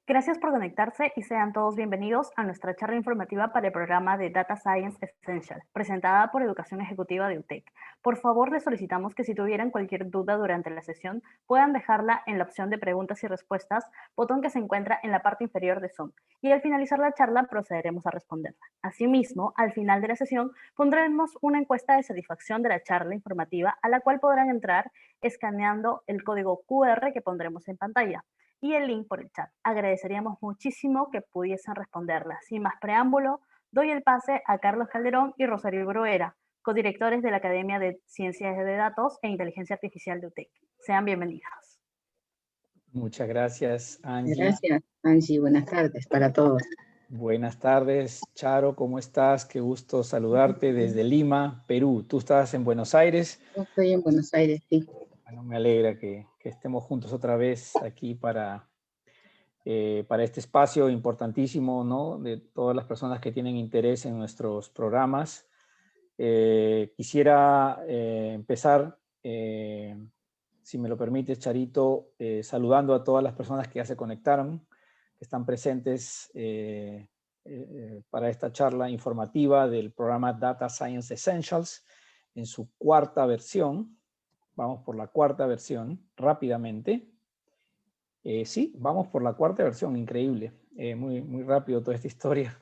Gracias por conectarse y sean todos bienvenidos a nuestra charla informativa para el programa de Data Science Essential, presentada por Educación Ejecutiva de UTEC. Por favor, les solicitamos que si tuvieran cualquier duda durante la sesión, puedan dejarla en la opción de preguntas y respuestas, botón que se encuentra en la parte inferior de Zoom. Y al finalizar la charla, procederemos a responderla. Asimismo, al final de la sesión, pondremos una encuesta de satisfacción de la charla informativa a la cual podrán entrar escaneando el código QR que pondremos en pantalla y el link por el chat. Agradeceríamos muchísimo que pudiesen responderla. Sin más preámbulo, doy el pase a Carlos Calderón y Rosario Bruera, codirectores de la Academia de Ciencias de Datos e Inteligencia Artificial de UTEC. Sean bienvenidos. Muchas gracias, Angie. Gracias, Angie. Buenas tardes para todos. Buenas tardes, Charo, ¿cómo estás? Qué gusto saludarte desde Lima, Perú. ¿Tú estás en Buenos Aires? Yo estoy en Buenos Aires, sí. Bueno, me alegra que estemos juntos otra vez aquí para este espacio importantísimo, ¿no? De todas las personas que tienen interés en nuestros programas. Quisiera empezar, si me lo permites, Charito, saludando a todas las personas que ya se conectaron, que están presentes para esta charla informativa del programa Data Science Essentials en su cuarta versión. Vamos por la cuarta versión rápidamente. Sí, vamos por la cuarta versión, increíble. Muy rápido toda esta historia.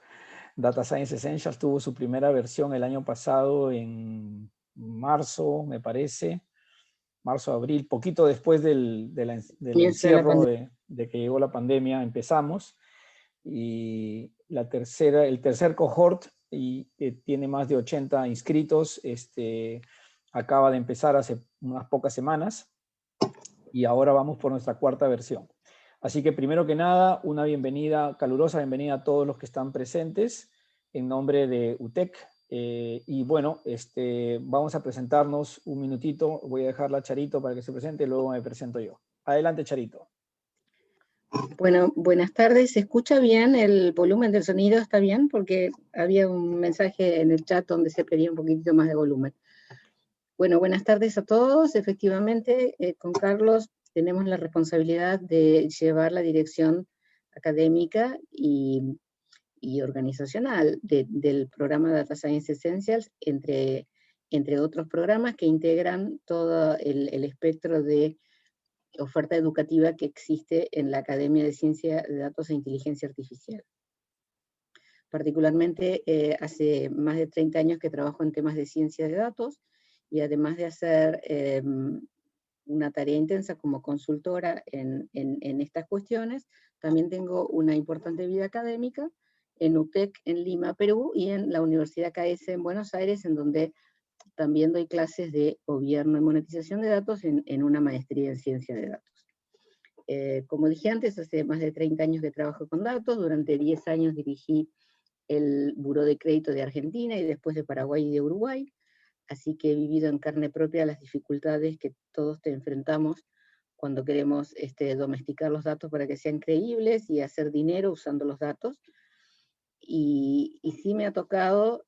Data Science Essentials tuvo su primera versión el año pasado en marzo, me parece. Marzo, abril, poquito después del encierro de que llegó la pandemia, empezamos. Y el tercer cohort, tiene más de 80 inscritos, acaba de empezar hace unas pocas semanas. Y ahora vamos por nuestra cuarta versión. Así que primero que nada, una calurosa bienvenida a todos los que están presentes en nombre de UTEC. Y bueno, vamos a presentarnos un minutito. Voy a dejarla a Charito para que se presente y luego me presento yo. Adelante, Charito. Bueno, buenas tardes. ¿Se escucha bien? ¿El volumen del sonido está bien? Porque había un mensaje en el chat donde se pedía un poquitito más de volumen. Bueno, buenas tardes a todos. Efectivamente, con Carlos tenemos la responsabilidad de llevar la dirección académica y organizacional del programa Data Science Essentials, entre otros programas que integran todo el espectro de oferta educativa que existe en la Academia de Ciencia de Datos e Inteligencia Artificial. Particularmente, hace más de 30 años que trabajo en temas de ciencia de datos, y además de hacer una tarea intensa como consultora en estas cuestiones, también tengo una importante vida académica en UTEC en Lima, Perú, y en la Universidad KS en Buenos Aires, en donde también doy clases de gobierno y monetización de datos en una maestría en ciencia de datos. Como dije antes, hace más de 30 años que trabajo con datos. Durante 10 años dirigí el Buró de Crédito de Argentina y después de Paraguay y de Uruguay. Así que he vivido en carne propia las dificultades que todos te enfrentamos cuando queremos domesticar los datos para que sean creíbles y hacer dinero usando los datos. Y sí me ha tocado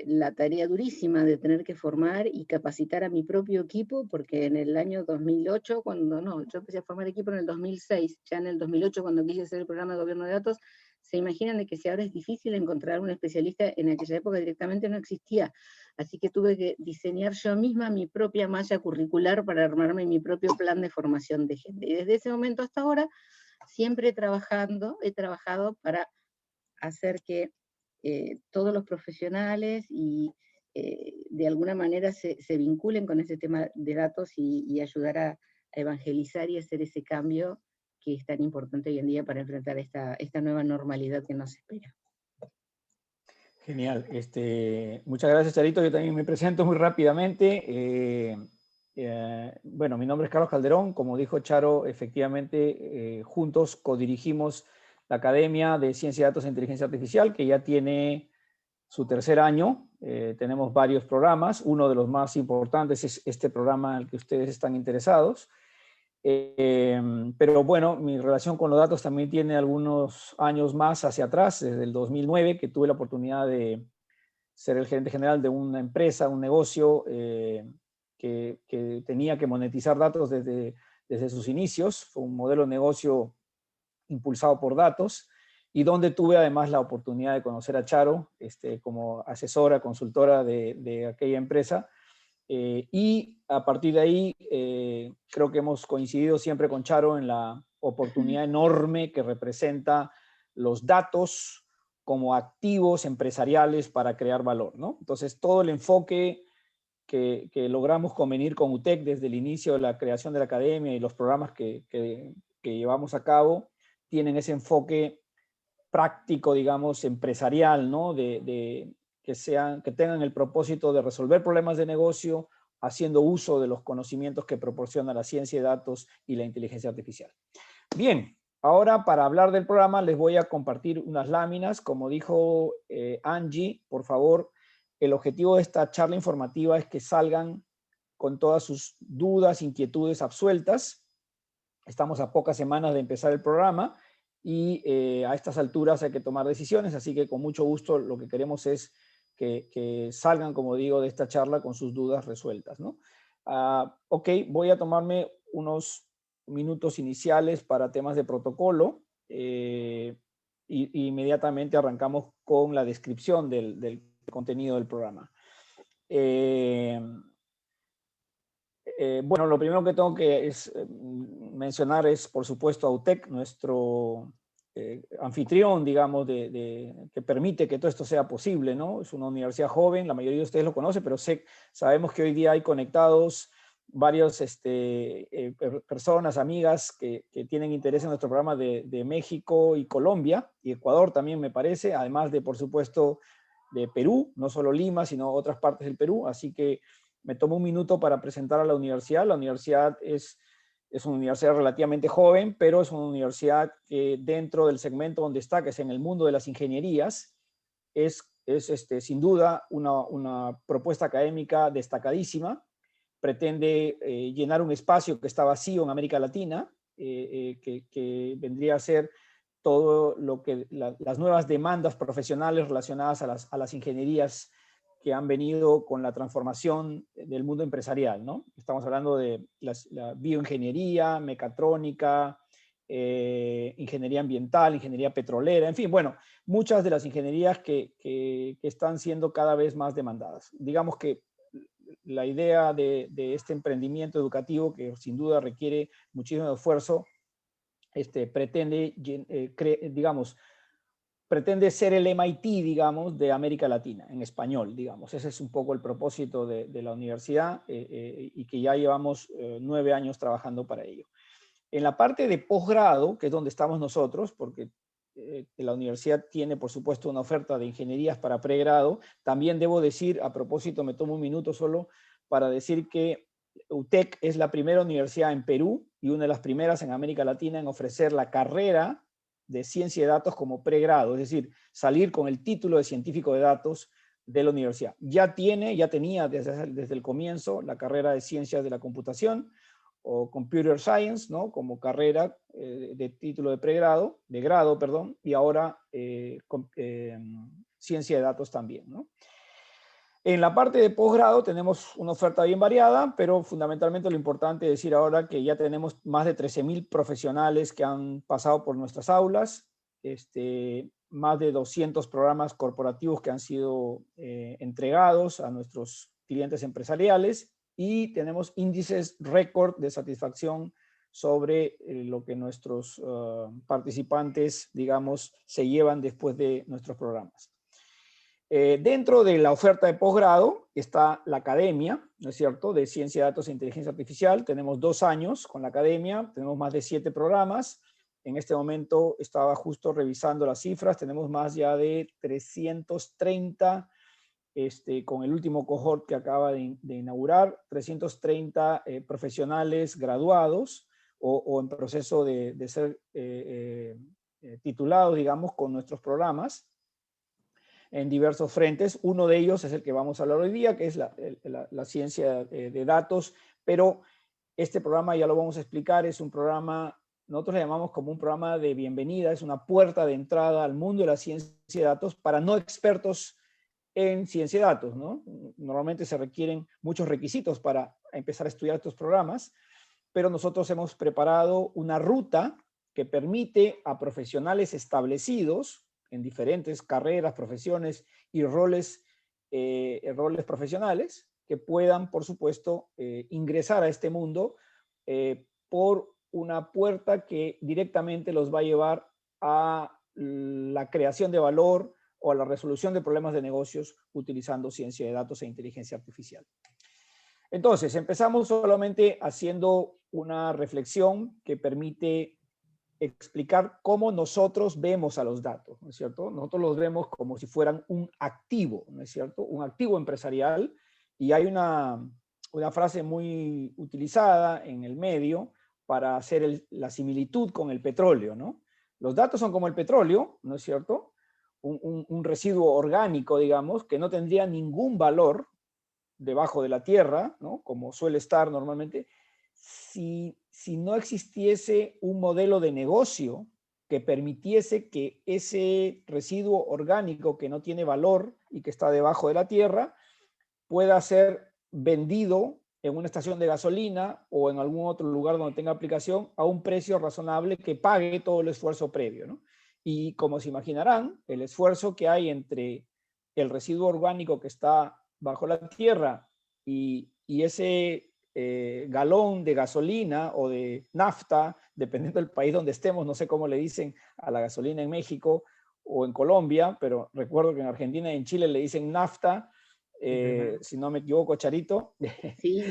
la tarea durísima de tener que formar y capacitar a mi propio equipo, porque en el año 2008, yo empecé a formar equipo en el 2006, ya en el 2008 cuando quise hacer el programa de gobierno de datos, se imaginan de que si ahora es difícil encontrar un especialista, en aquella época directamente no existía. Así que tuve que diseñar yo misma mi propia malla curricular para armarme mi propio plan de formación de gente. Y desde ese momento hasta ahora, siempre he trabajado para hacer que todos los profesionales de alguna manera se vinculen con ese tema de datos y ayudar a evangelizar y hacer ese cambio que es tan importante hoy en día para enfrentar esta nueva normalidad que nos espera. Genial. Muchas gracias, Charito. Yo también me presento muy rápidamente. Bueno, mi nombre es Carlos Calderón. Como dijo Charo, efectivamente, juntos codirigimos la Academia de Ciencia de Datos e Inteligencia Artificial, que ya tiene su tercer año. Tenemos varios programas. Uno de los más importantes es este programa al que ustedes están interesados. Pero bueno, mi relación con los datos también tiene algunos años más hacia atrás, desde el 2009, que tuve la oportunidad de ser el gerente general de una empresa, un negocio que tenía que monetizar datos desde sus inicios. Fue un modelo de negocio impulsado por datos, y donde tuve además la oportunidad de conocer a Charo como asesora, consultora de aquella empresa. Y a partir de ahí, creo que hemos coincidido siempre con Charo en la oportunidad enorme que representa los datos como activos empresariales para crear valor, ¿no? Entonces, todo el enfoque que logramos convenir con UTEC desde el inicio de la creación de la academia y los programas que llevamos a cabo, tienen ese enfoque práctico, digamos, empresarial, ¿no? Que tengan el propósito de resolver problemas de negocio haciendo uso de los conocimientos que proporciona la ciencia de datos y la inteligencia artificial. Bien, ahora para hablar del programa les voy a compartir unas láminas. Como dijo Angie, por favor, el objetivo de esta charla informativa es que salgan con todas sus dudas, inquietudes absueltas. Estamos a pocas semanas de empezar el programa y a estas alturas hay que tomar decisiones, así que con mucho gusto lo que queremos es que salgan, como digo, de esta charla con sus dudas resueltas, ¿no? Ok, voy a tomarme unos minutos iniciales para temas de protocolo y inmediatamente arrancamos con la descripción del contenido del programa. Bueno, lo primero que tengo que mencionar es, por supuesto, a UTEC, nuestro anfitrión, digamos, que permite que todo esto sea posible, ¿no? Es una universidad joven, la mayoría de ustedes lo conocen, pero sabemos que hoy día hay conectados varias personas, amigas, que tienen interés en nuestro programa de México y Colombia, y Ecuador también me parece, además de, por supuesto, de Perú, no solo Lima, sino otras partes del Perú, así que me tomo un minuto para presentar a la universidad. La universidad es una universidad relativamente joven, pero es una universidad que dentro del segmento donde está, que es en el mundo de las ingenierías, es sin duda una propuesta académica destacadísima. Pretende llenar un espacio que está vacío en América Latina, que vendría a ser todo lo que las nuevas demandas profesionales relacionadas a las ingenierías que han venido con la transformación del mundo empresarial, ¿no? Estamos hablando de la bioingeniería, mecatrónica, ingeniería ambiental, ingeniería petrolera, en fin, bueno, muchas de las ingenierías que están siendo cada vez más demandadas. Digamos que la idea de este emprendimiento educativo, que sin duda requiere muchísimo esfuerzo, pretende, digamos, pretende ser el MIT, digamos, de América Latina, en español, digamos. Ese es un poco el propósito de la universidad y que ya llevamos 9 años trabajando para ello. En la parte de posgrado, que es donde estamos nosotros, porque la universidad tiene, por supuesto, una oferta de ingenierías para pregrado, también debo decir, a propósito, me tomo un minuto solo para decir que UTEC es la primera universidad en Perú y una de las primeras en América Latina en ofrecer la carrera de ciencia de datos como pregrado, es decir, salir con el título de científico de datos de la universidad. Ya tenía desde el comienzo la carrera de ciencias de la computación o computer science, ¿no? Como carrera de título de pregrado, de grado, perdón, y ahora ciencia de datos también, ¿no? En la parte de posgrado tenemos una oferta bien variada, pero fundamentalmente lo importante es decir ahora que ya tenemos más de 13,000 profesionales que han pasado por nuestras aulas, más de 200 programas corporativos que han sido entregados a nuestros clientes empresariales y tenemos índices récord de satisfacción sobre lo que nuestros participantes, digamos, se llevan después de nuestros programas. Dentro de la oferta de posgrado está la academia, ¿no es cierto?, de Ciencia de Datos e Inteligencia Artificial. Tenemos 2 años con la academia, tenemos más de 7 programas. En este momento estaba justo revisando las cifras, tenemos más ya de 330, con el último cohort que acaba de inaugurar, 330 profesionales graduados o en proceso de ser titulados, digamos, con nuestros programas en diversos frentes. Uno de ellos es el que vamos a hablar hoy día, que es la ciencia de datos, pero este programa, ya lo vamos a explicar, es un programa, nosotros le llamamos como un programa de bienvenida, es una puerta de entrada al mundo de la ciencia de datos para no expertos en ciencia de datos, ¿no? Normalmente se requieren muchos requisitos para empezar a estudiar estos programas, pero nosotros hemos preparado una ruta que permite a profesionales establecidos en diferentes carreras, profesiones y roles profesionales que puedan, por supuesto, ingresar a este mundo por una puerta que directamente los va a llevar a la creación de valor o a la resolución de problemas de negocios utilizando ciencia de datos e inteligencia artificial. Entonces, empezamos solamente haciendo una reflexión que permite explicar cómo nosotros vemos a los datos, ¿no es cierto? Nosotros los vemos como si fueran un activo, ¿no es cierto? Un activo empresarial, y hay una frase muy utilizada en el medio para hacer la similitud con el petróleo, ¿no? Los datos son como el petróleo, ¿no es cierto? Un residuo orgánico, digamos, que no tendría ningún valor debajo de la tierra, ¿no? Como suele estar normalmente, si no existiese un modelo de negocio que permitiese que ese residuo orgánico que no tiene valor y que está debajo de la tierra pueda ser vendido en una estación de gasolina o en algún otro lugar donde tenga aplicación a un precio razonable que pague todo el esfuerzo previo, ¿no? Y como se imaginarán, el esfuerzo que hay entre el residuo orgánico que está bajo la tierra y ese galón de gasolina o de nafta, dependiendo del país donde estemos, no sé cómo le dicen a la gasolina en México o en Colombia, pero recuerdo que en Argentina y en Chile le dicen nafta, si no me equivoco, Charito. Sí,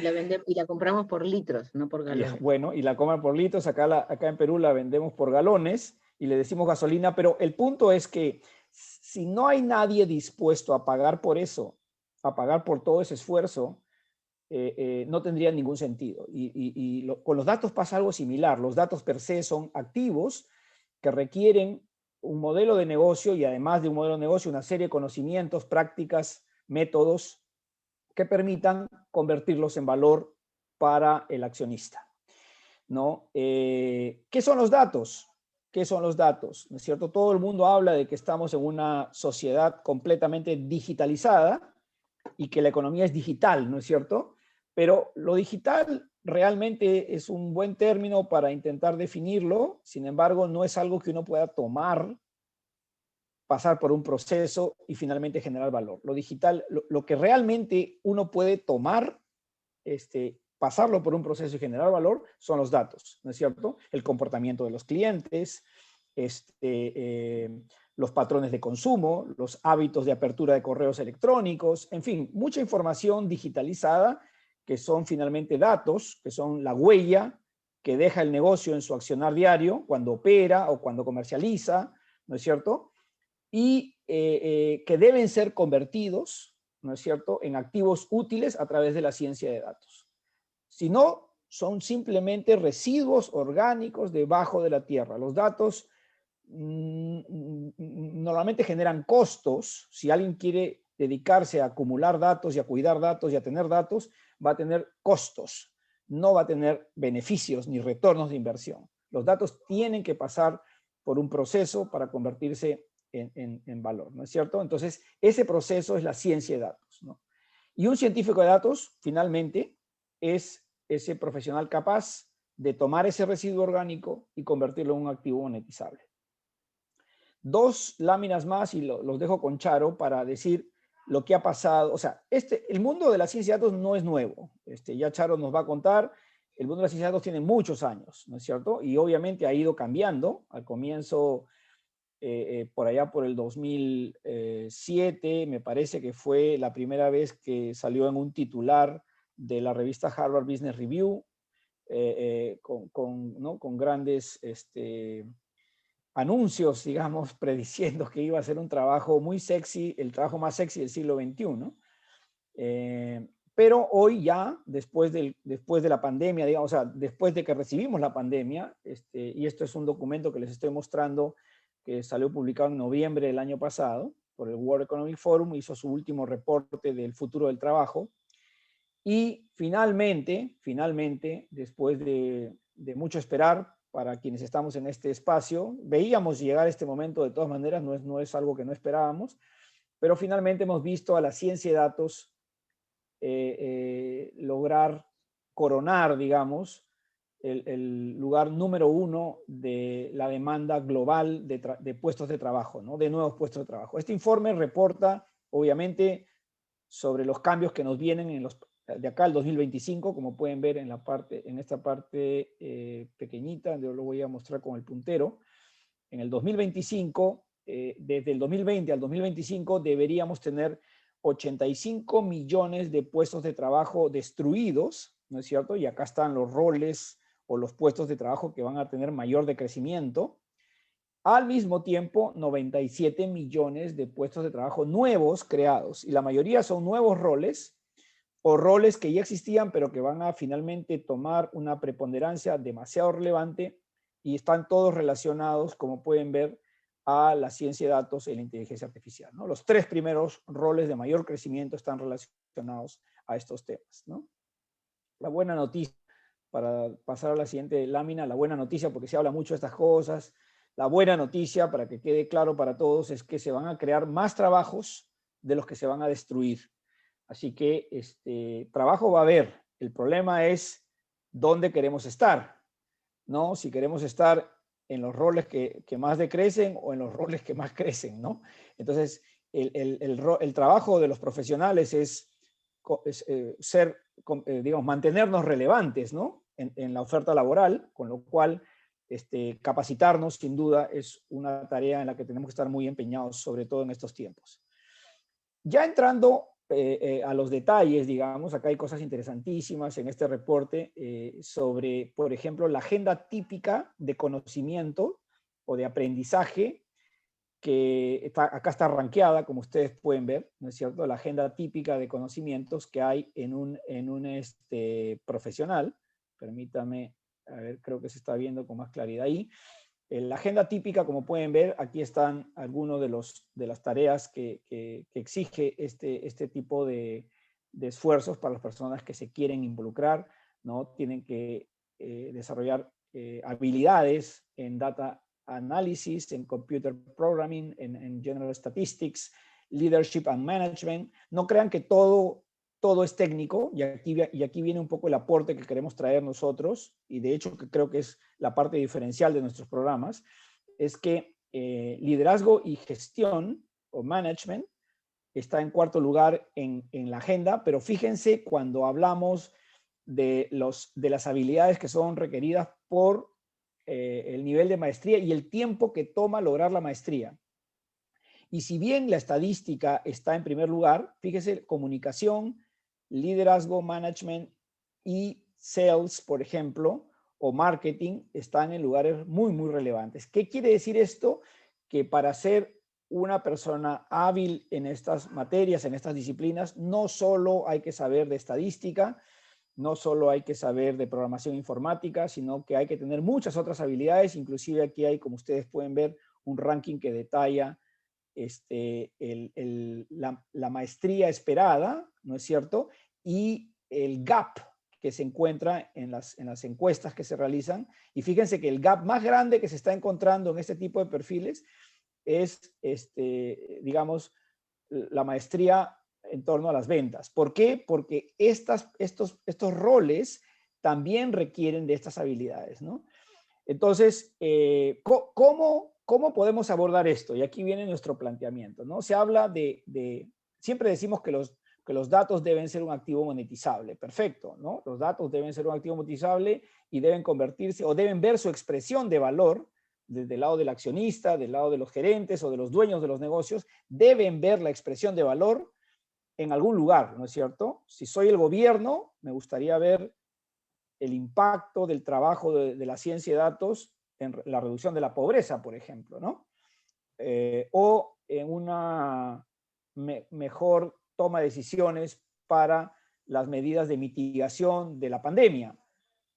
y la compramos por litros, no por galones. Bueno, y la comen por litros, acá en Perú la vendemos por galones y le decimos gasolina, pero el punto es que si no hay nadie dispuesto a pagar por eso, a pagar por todo ese esfuerzo, no tendría ningún sentido. Con los datos pasa algo similar. Los datos per se son activos que requieren un modelo de negocio y además de un modelo de negocio, una serie de conocimientos, prácticas, métodos que permitan convertirlos en valor para el accionista, ¿no? ¿Qué son los datos? ¿Qué son los datos? ¿No es cierto? Todo el mundo habla de que estamos en una sociedad completamente digitalizada y que la economía es digital, ¿no es cierto? Pero lo digital realmente es un buen término para intentar definirlo, sin embargo, no es algo que uno pueda tomar, pasar por un proceso y finalmente generar valor. Lo digital, lo que realmente uno puede tomar, pasarlo por un proceso y generar valor, son los datos, ¿no es cierto? El comportamiento de los clientes, los patrones de consumo, los hábitos de apertura de correos electrónicos, en fin, mucha información digitalizada que son finalmente datos, que son la huella que deja el negocio en su accionar diario cuando opera o cuando comercializa, ¿no es cierto? Y que deben ser convertidos, ¿no es cierto?, en activos útiles a través de la ciencia de datos. Si no, son simplemente residuos orgánicos debajo de la tierra. Los datos normalmente generan costos. Si alguien quiere dedicarse a acumular datos y a cuidar datos y a tener datos, va a tener costos. No va a tener beneficios ni retornos de inversión. Los datos tienen que pasar por un proceso para convertirse en valor, ¿no es cierto? Entonces, ese proceso es la ciencia de datos, ¿no? Y un científico de datos, finalmente, es ese profesional capaz de tomar ese residuo orgánico y convertirlo en un activo monetizable. Dos láminas más y los dejo con Charo para decir lo que ha pasado. O sea, el mundo de la ciencia de datos no es nuevo. Ya Charo nos va a contar. El mundo de la ciencia de datos tiene muchos años, ¿no es cierto? Y obviamente ha ido cambiando. Al comienzo, por allá por el 2007, me parece que fue la primera vez que salió en un titular de la revista Harvard Business Review, con grandes anuncios, digamos, prediciendo que iba a ser un trabajo muy sexy, el trabajo más sexy del siglo XXI, ¿no? Pero hoy ya, después de la pandemia, digamos, o sea, después de que recibimos la pandemia, y esto es un documento que les estoy mostrando, que salió publicado en noviembre del año pasado por el World Economic Forum, hizo su último reporte del futuro del trabajo, y finalmente, después de mucho esperar, para quienes estamos en este espacio, veíamos llegar este momento de todas maneras, no es algo que no esperábamos, pero finalmente hemos visto a la ciencia de datos lograr coronar, digamos, el lugar número 1 de la demanda global de puestos de trabajo, ¿no? De nuevos puestos de trabajo. Este informe reporta, obviamente, sobre los cambios que nos vienen de acá al 2025, como pueden ver en esta parte pequeñita, yo lo voy a mostrar con el puntero. En el 2025, desde el 2020 al 2025, deberíamos tener 85 millones de puestos de trabajo destruidos, ¿no es cierto? Y acá están los roles o los puestos de trabajo que van a tener mayor decrecimiento. Al mismo tiempo, 97 millones de puestos de trabajo nuevos creados, y la mayoría son nuevos roles o roles que ya existían, pero que van a finalmente tomar una preponderancia demasiado relevante, y están todos relacionados, como pueden ver, a la ciencia de datos y la inteligencia artificial, ¿no? Los 3 primeros roles de mayor crecimiento están relacionados a estos temas, ¿no? La buena noticia, para pasar a la siguiente lámina, la buena noticia, porque se habla mucho de estas cosas, la buena noticia, para que quede claro para todos, es que se van a crear más trabajos de los que se van a destruir. Así que trabajo va a haber. El problema es dónde queremos estar, ¿no? Si queremos estar en los roles que más decrecen o en los roles que más crecen, ¿no? Entonces, el trabajo de los profesionales es digamos, mantenernos relevantes, ¿no? En la oferta laboral, con lo cual capacitarnos sin duda es una tarea en la que tenemos que estar muy empeñados, sobre todo en estos tiempos. Ya entrando a los detalles, digamos, acá hay cosas interesantísimas en este reporte sobre, por ejemplo, la agenda típica de conocimiento o de aprendizaje, que acá está rankeada, como ustedes pueden ver, ¿no es cierto? La agenda típica de conocimientos que hay en un profesional. Permítame, a ver, creo que se está viendo con más claridad ahí. La agenda típica, como pueden ver, aquí están algunos de las tareas que exige este tipo de esfuerzos para las personas que se quieren involucrar, ¿no? Tienen que desarrollar habilidades en data analysis, en computer programming, en general statistics, leadership and management. No crean que todo es técnico, y aquí viene un poco el aporte que queremos traer nosotros, y de hecho que creo que es la parte diferencial de nuestros programas, es que liderazgo y gestión o management está en cuarto lugar en la agenda, pero fíjense cuando hablamos de las habilidades que son requeridas por el nivel de maestría y el tiempo que toma lograr la maestría. Y si bien la estadística está en primer lugar, fíjese, comunicación, liderazgo, management y sales, por ejemplo, o marketing, están en lugares muy, muy relevantes. ¿Qué quiere decir esto? Que para ser una persona hábil en estas materias, en estas disciplinas, no solo hay que saber de estadística, no solo hay que saber de programación informática, sino que hay que tener muchas otras habilidades. Inclusive aquí hay, como ustedes pueden ver, un ranking que detalla la maestría esperada, ¿no es cierto? Y el gap que se encuentra en las encuestas que se realizan. Y fíjense que el gap más grande que se está encontrando en este tipo de perfiles es, digamos, la maestría en torno a las ventas. ¿Por qué? Porque estos roles también requieren de estas habilidades, ¿no? Entonces, ¿cómo podemos abordar esto? Y aquí viene nuestro planteamiento, ¿no? Se habla siempre decimos que los datos deben ser un activo monetizable. Perfecto, ¿no? Los datos deben ser un activo monetizable y deben convertirse o deben ver su expresión de valor desde el lado del accionista, del lado de los gerentes o de los dueños de los negocios. Deben ver la expresión de valor en algún lugar, ¿no es cierto? Si soy el gobierno, me gustaría ver el impacto del trabajo de la ciencia de datos en la reducción de la pobreza, por ejemplo, ¿no? O en una mejor toma de decisiones para las medidas de mitigación de la pandemia.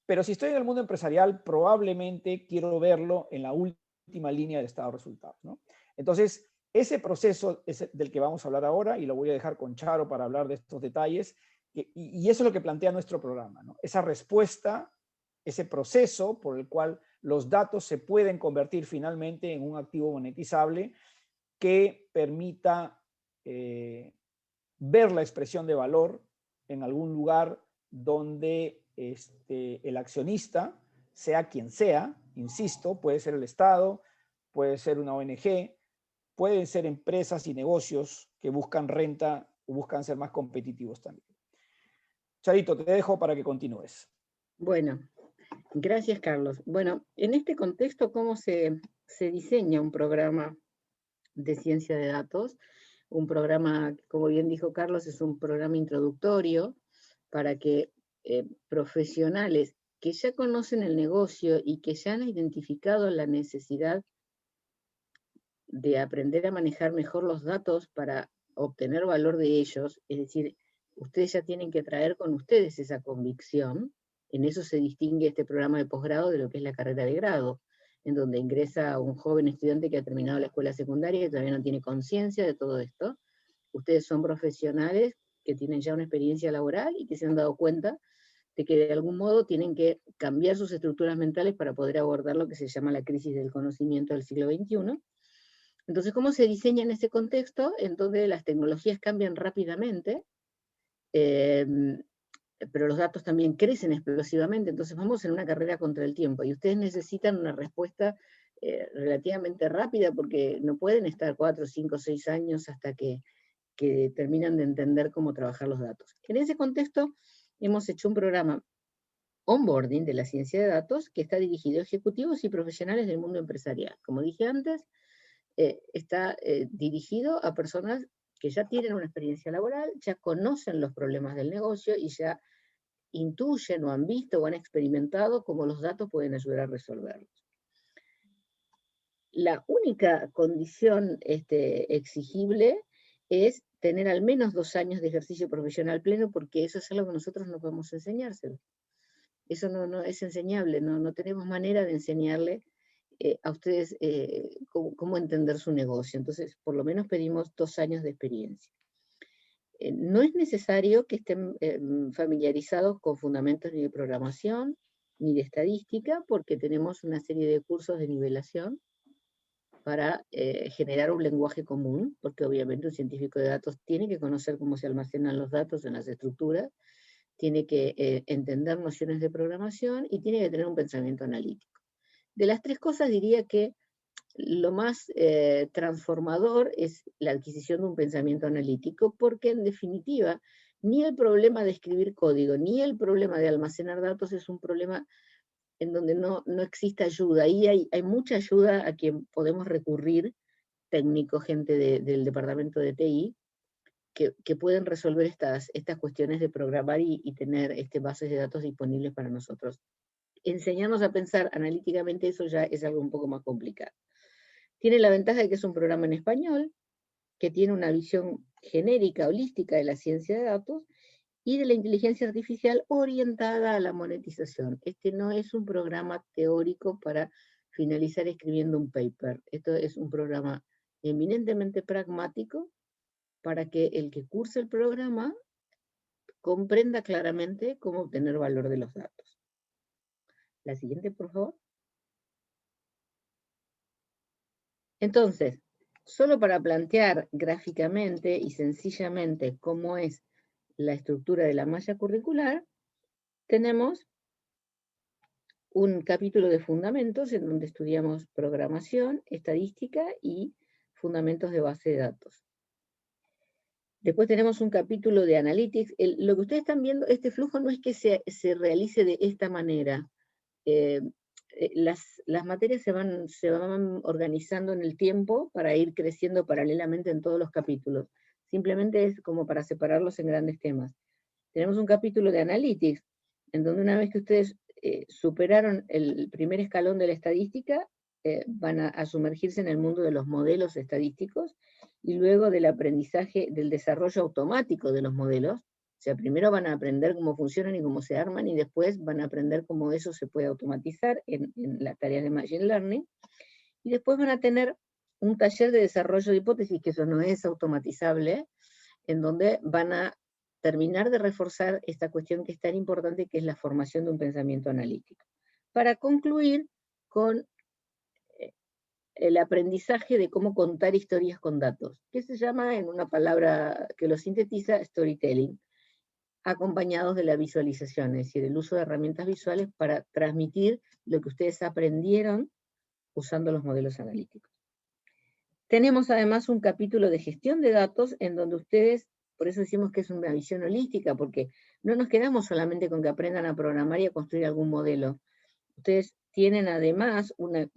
Pero si estoy en el mundo empresarial, probablemente quiero verlo en la última línea de estado de resultados, ¿no? Entonces, ese proceso es del que vamos a hablar ahora, y lo voy a dejar con Charo para hablar de estos detalles. Y eso es lo que plantea nuestro programa, ¿no? Esa respuesta, ese proceso por el cual los datos se pueden convertir finalmente en un activo monetizable que permita ver la expresión de valor en algún lugar donde el accionista sea quien sea, insisto, puede ser el Estado, puede ser una ONG, pueden ser empresas y negocios que buscan renta o buscan ser más competitivos también. Charito, te dejo para que continúes. Bueno, gracias, Carlos. Bueno, en este contexto, ¿cómo se diseña un programa de ciencia de datos? Un programa, como bien dijo Carlos, es un programa introductorio para que profesionales que ya conocen el negocio y que ya han identificado la necesidad de aprender a manejar mejor los datos para obtener valor de ellos, es decir, ustedes ya tienen que traer con ustedes esa convicción. En eso se distingue este programa de posgrado de lo que es la carrera de grado, en donde ingresa un joven estudiante que ha terminado la escuela secundaria y todavía no tiene conciencia de todo esto. Ustedes son profesionales que tienen ya una experiencia laboral y que se han dado cuenta de que de algún modo tienen que cambiar sus estructuras mentales para poder abordar lo que se llama la crisis del conocimiento del siglo XXI. Entonces, ¿cómo se diseña en ese contexto? En donde las tecnologías cambian rápidamente, pero los datos también crecen explosivamente, entonces vamos en una carrera contra el tiempo, y ustedes necesitan una respuesta relativamente rápida, porque no pueden estar 4, 5, 6 años hasta que terminan de entender cómo trabajar los datos. En ese contexto, hemos hecho un programa onboarding de la ciencia de datos que está dirigido a ejecutivos y profesionales del mundo empresarial. Como dije antes, está dirigido a personas que ya tienen una experiencia laboral, ya conocen los problemas del negocio y ya intuyen o han visto o han experimentado cómo los datos pueden ayudar a resolverlos. La única condición exigible es tener al menos 2 años de ejercicio profesional pleno, porque eso es algo que nosotros no podemos enseñárselo. Eso no es enseñable, no tenemos manera de enseñarle a ustedes cómo entender su negocio. Entonces, por lo menos pedimos 2 años de experiencia. No es necesario que estén familiarizados con fundamentos ni de programación, ni de estadística, porque tenemos una serie de cursos de nivelación para generar un lenguaje común, porque obviamente un científico de datos tiene que conocer cómo se almacenan los datos en las estructuras, tiene que entender nociones de programación y tiene que tener un pensamiento analítico. De las 3 cosas diría que lo más transformador es la adquisición de un pensamiento analítico, porque en definitiva, ni el problema de escribir código, ni el problema de almacenar datos es un problema en donde no existe ayuda. Ahí hay mucha ayuda a quien podemos recurrir, técnicos, gente del departamento de TI, que pueden resolver estas cuestiones de programar y tener bases de datos disponibles para nosotros. Enseñarnos a pensar analíticamente, eso ya es algo un poco más complicado. Tiene la ventaja de que es un programa en español, que tiene una visión genérica, holística de la ciencia de datos y de la inteligencia artificial orientada a la monetización. Este no es un programa teórico para finalizar escribiendo un paper. Esto es un programa eminentemente pragmático para que el que curse el programa comprenda claramente cómo obtener valor de los datos. La siguiente, por favor. Entonces, solo para plantear gráficamente y sencillamente cómo es la estructura de la malla curricular, tenemos un capítulo de fundamentos en donde estudiamos programación, estadística y fundamentos de base de datos. Después tenemos un capítulo de analytics. Lo que ustedes están viendo, este flujo no es que se realice de esta manera. Las materias se van organizando en el tiempo para ir creciendo paralelamente en todos los capítulos. Simplemente es como para separarlos en grandes temas. Tenemos un capítulo de Analytics, en donde una vez que ustedes superaron el primer escalón de la estadística, van a sumergirse en el mundo de los modelos estadísticos, y luego del aprendizaje, del desarrollo automático de los modelos. O sea, primero van a aprender cómo funcionan y cómo se arman, y después van a aprender cómo eso se puede automatizar en la tarea de Machine Learning. Y después van a tener un taller de desarrollo de hipótesis, que eso no es automatizable, en donde van a terminar de reforzar esta cuestión que es tan importante, que es la formación de un pensamiento analítico. Para concluir con el aprendizaje de cómo contar historias con datos, que se llama, en una palabra que lo sintetiza, storytelling. acompañados de la visualización, es decir, el uso de herramientas visuales para transmitir lo que ustedes aprendieron usando los modelos analíticos. Tenemos además un capítulo de gestión de datos en donde ustedes, por eso decimos que es una visión holística, porque no nos quedamos solamente con que aprendan a programar y a construir algún modelo. Ustedes tienen además una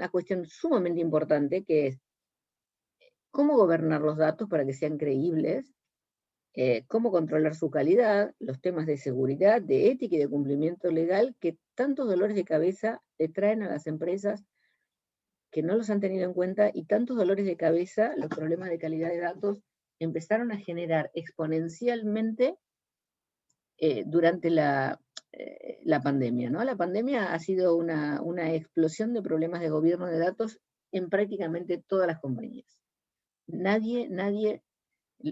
cuestión sumamente importante, que es cómo gobernar los datos para que sean creíbles, cómo controlar su calidad, los temas de seguridad, de ética y de cumplimiento legal, que tantos dolores de cabeza le traen a las empresas que no los han tenido en cuenta, y tantos dolores de cabeza, los problemas de calidad de datos, empezaron a generar exponencialmente durante la pandemia, ¿no? La pandemia ha sido una explosión de problemas de gobierno de datos en prácticamente todas las compañías. Nadie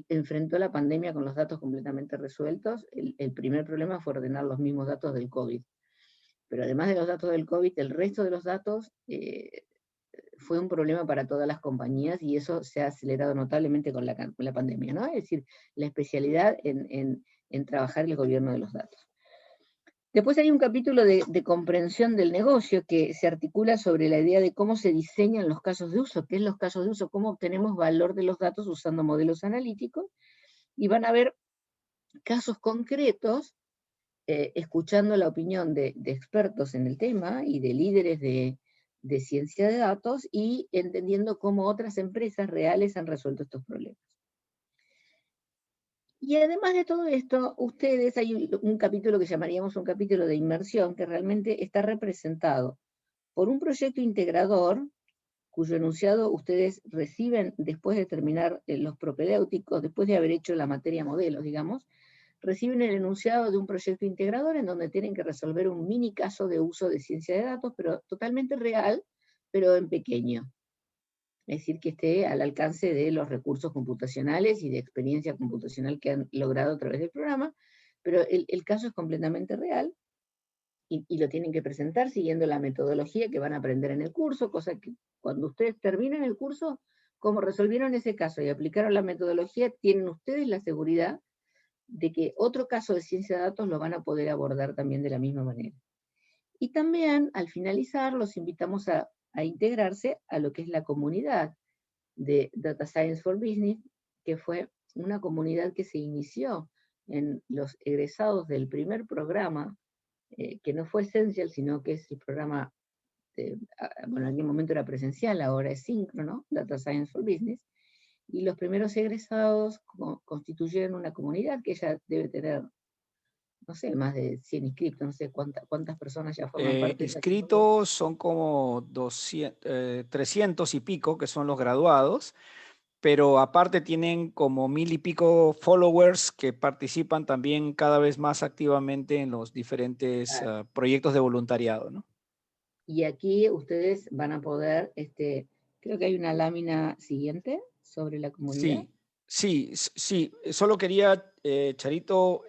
enfrentó la pandemia con los datos completamente resueltos. El primer problema fue ordenar los mismos datos del COVID. Pero además de los datos del COVID, el resto de los datos fue un problema para todas las compañías, y eso se ha acelerado notablemente con la pandemia, ¿no? Es decir, la especialidad en trabajar el gobierno de los datos. Después hay un capítulo de comprensión del negocio que se articula sobre la idea de cómo se diseñan los casos de uso, qué es los casos de uso, cómo obtenemos valor de los datos usando modelos analíticos, y van a ver casos concretos, escuchando la opinión de expertos en el tema y de líderes de ciencia de datos, y entendiendo cómo otras empresas reales han resuelto estos problemas. Y además de todo esto, ustedes, hay un capítulo que llamaríamos un capítulo de inmersión, que realmente está representado por un proyecto integrador, cuyo enunciado ustedes reciben después de terminar los propedéuticos, después de haber hecho la materia modelos, digamos, reciben el enunciado de un proyecto integrador en donde tienen que resolver un mini caso de uso de ciencia de datos, pero totalmente real, pero en pequeño. Es decir, que esté al alcance de los recursos computacionales y de experiencia computacional que han logrado a través del programa, pero el caso es completamente real, y lo tienen que presentar siguiendo la metodología que van a aprender en el curso, cosa que cuando ustedes terminen el curso, como resolvieron ese caso y aplicaron la metodología, tienen ustedes la seguridad de que otro caso de ciencia de datos lo van a poder abordar también de la misma manera. Y también, al finalizar, los invitamos a integrarse a lo que es la comunidad de Data Science for Business, que fue una comunidad que se inició en los egresados del primer programa, que no fue Essential, sino que es el programa, bueno, en aquel momento era presencial, ahora es síncrono, Data Science for Business, y los primeros egresados constituyeron una comunidad que ya debe tener, no sé, más de 100 inscritos, no sé cuántas personas ya forman parte. Inscritos son como 300 y pico, que son los graduados, pero aparte tienen como 1000 y pico followers que participan también cada vez más activamente en los diferentes proyectos de voluntariado, ¿no? Y aquí ustedes van a poder, creo que hay una lámina siguiente sobre la comunidad. Sí. Solo quería, Charito,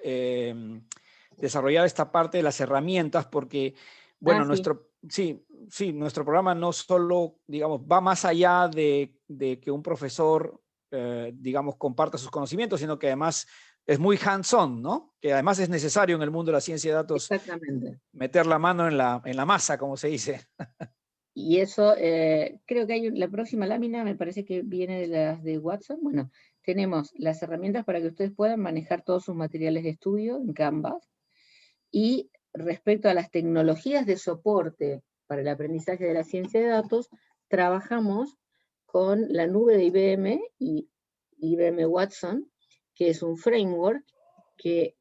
desarrollar esta parte de las herramientas, porque, bueno, nuestro programa no solo, digamos, va más allá de que un profesor, digamos, comparta sus conocimientos, sino que además es muy hands-on, ¿no? Que además es necesario en el mundo de la ciencia de datos. Exactamente. Meter la mano en la masa, como se dice. Y eso, creo que hay la próxima lámina, me parece que viene de las de Watson. Bueno, tenemos las herramientas para que ustedes puedan manejar todos sus materiales de estudio en Canvas. Y respecto a las tecnologías de soporte para el aprendizaje de la ciencia de datos, trabajamos con la nube de IBM y IBM Watson, que es un framework que